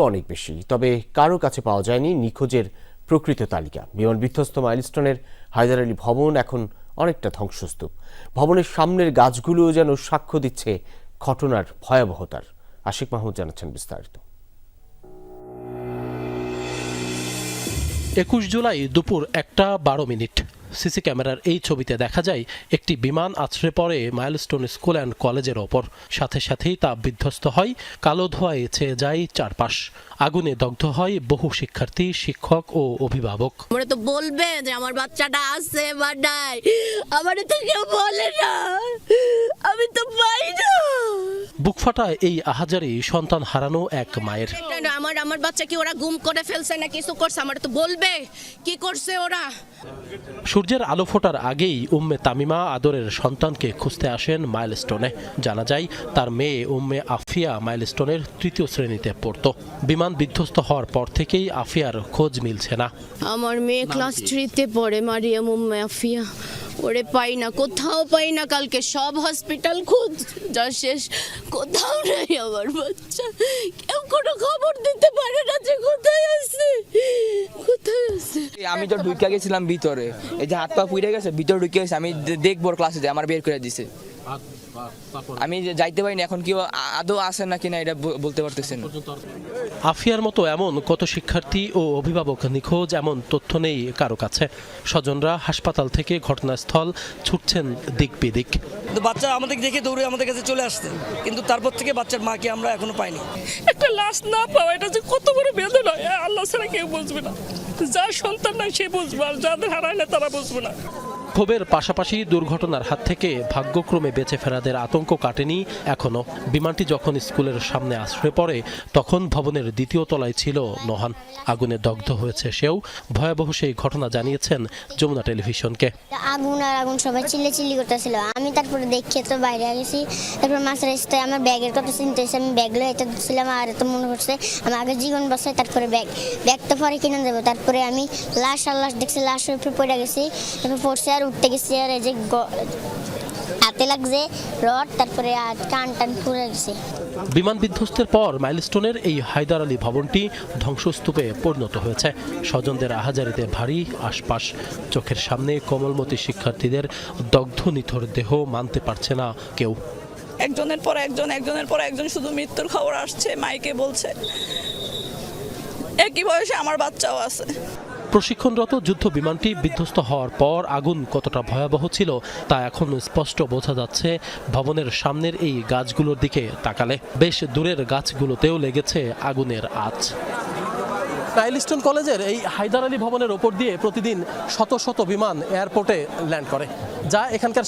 অনেক বেশি, তবে কারো কাছে পাওয়া যায়নি নিখোঁজের প্রকৃত তালিকা। বিমান বিধ্বস্ত মাইলস্টোনের হায়দার আলী ভবন এখন অনেকটা ধ্বংসস্তূপ। ভবনের সামনের গাছগুলোও যেন সাক্ষ্য দিচ্ছে ঘটনার ভয়াবহতার। আশিক মাহমুদ জানাচ্ছেন বিস্তারিত। 21 জুলাই দুপুর 1:12 সিসি ক্যামেরার এই ছবিতে দেখা যায় একটি বিমান আছড়ে পড়ে মাইলস্টোন স্কুল অ্যান্ড কলেজের ওপর। সাথে সাথেই তা বিধ্বস্ত হয়, কালো ধোঁয়ায় ছেয়ে যায় চারপাশ। আগুনে দগ্ধ হয় বহু শিক্ষার্থী, শিক্ষক ও অভিভাবক। আমরা তো বলবে যে আমার বাচ্চাটা আছে বা নাই, আমারে তো কেউ বলে না, আমি তো পাই না। বুকফাটা এই আহাজারি সন্তান হারানো এক মায়ের। আমার বাচ্চা কি ওরা গুম করে ফেলছে না কিছু করছে, আমার তো বলবে কি করছে ওরা। সূর্যের আলো ফোটার আগেই উম্মে তামিমা আদরের সন্তানকে খুঁজতে আসেন মাইলস্টোনে। জানা যায় তার মেয়ে উম্মে আফিয়া মাইলস্টোনের 3য় শ্রেণীতে পড়তো। বিমান বিধ্বস্ত হওয়ার পর থেকেই আফিয়ার খোঁজ মিলছে না। আমার মেয়ে ক্লাস 3-তে পড়ে, মারিয়াম উম্মে আফিয়া। ওরে পাই না, কোথাও পাই না। কালকে সব হসপিটাল খোঁজ যা শেষ, কোথাও নেই আমার বাচ্চা। কেউ কোনো খবর দিতে পারে না যে কোথায় আছে, কোথায় আছে। আমি তো ঢুকে গেছিলাম ভিতরে, এই যে হাত পা পুড়ে গেছে, ভিতরে ঢুকে গেছে। আমি দেখবো ক্লাসে, আমার বের করে দিছে। আমি যাইতে পারিনি, এখন কি আদৌ আসে নাকি না এটা বলতে পারতেছি না। আফিয়ার মতো এমন কত শিক্ষার্থী ও অভিভাবক নিখোঁজ, এমন তথ্য নেই কারো কাছে। স্বজনরা হাসপাতাল থেকে ঘটনাস্থল ছুটছেন দিক বিদিক। বাচ্চা আমাদের দেখে দৌড়ে আমাদের কাছে চলে আসছে, কিন্তু তারপর থেকে বাচ্চার মাকে আমরা এখনো পাইনি। একটা লাশ না পাওয়া, এটা যে কত বড় বেদনা, আল্লাহ ছাড়া কেউ বুঝবে না। যার সন্তান নাই সে বুঝবে, আর যাদের হারায় না তারা বুঝবে না। ক্ষোভের পাশাপাশি দুর্ঘটনার হাত থেকে ভাগ্যক্রমে বেঁচে ফেরাদের আতঙ্ক কাটেনি এখনো। বিমানটি যখন স্কুলের সামনে আছড়ে পড়ে তখন ভবনের 2য় তলায় ছিল নোহান। আগুনে দগ্ধ হয়েছে সেও। ভয়াবহ সেই ঘটনা জানিয়েছেন যমুনা টেলিভিশনকে। আগুন আর আগুন, সবাই চিল্লাচিল্লি করতেছিল। আমি তারপরে দেখে তো বাইরে গেছি। তারপর মাছের রাস্তায় আমার ব্যাগের কথা চিন্তা হয়েছে। আমি ব্যাগ লয়ে এটা ছিলাম, আর তো মনে করছে আমি আগে জীবন বাঁচাই, তারপরে ব্যাগ তো পরে কিনে দেবো। তারপরে আমি লাশ দেখছি, লাশের উপরে পড়ে গেছি। তারপর পড়ছে আর উঠতে গেছি, আর এই যে হাতে লাগছে রড, তারপরে কান পুড়ে গেছে। বিমান বিধ্বস্তের পর মাইলস্টোনের এই হায়দার আলী ভবনটি ধ্বংসস্তূপে পরিণত হয়েছে। স্বজনদের আহাজারিতে ভারী আশপাশ। চোখের সামনে কোমলমতি শিক্ষার্থীদের দগ্ধ নিথর দেহ মানতে পারছে না কেউ। একজনের পর একজন শুধু মৃত্যুর খবর আসছে, মাইকে বলছে। একই বয়সে আমার বাচ্চাও আছে। প্রশিক্ষণরত যুদ্ধ বিমানটি বিধ্বস্ত হওয়ার পর আগুন কতটা ভয়াবহ ছিল তা এখন স্পষ্ট বোঝা যাচ্ছে ভবনের সামনের এই গাছগুলোর দিকে তাকালে। বেশ দূরের গাছগুলোতেও লেগেছে আগুনের আঁচ। মাইলস্টোন কলেজের এই হায়দার আলী ভবনের ওপর দিয়ে প্রতিদিন শত শত বিমান এয়ারপোর্টে ল্যান্ড করে, যা এখানকার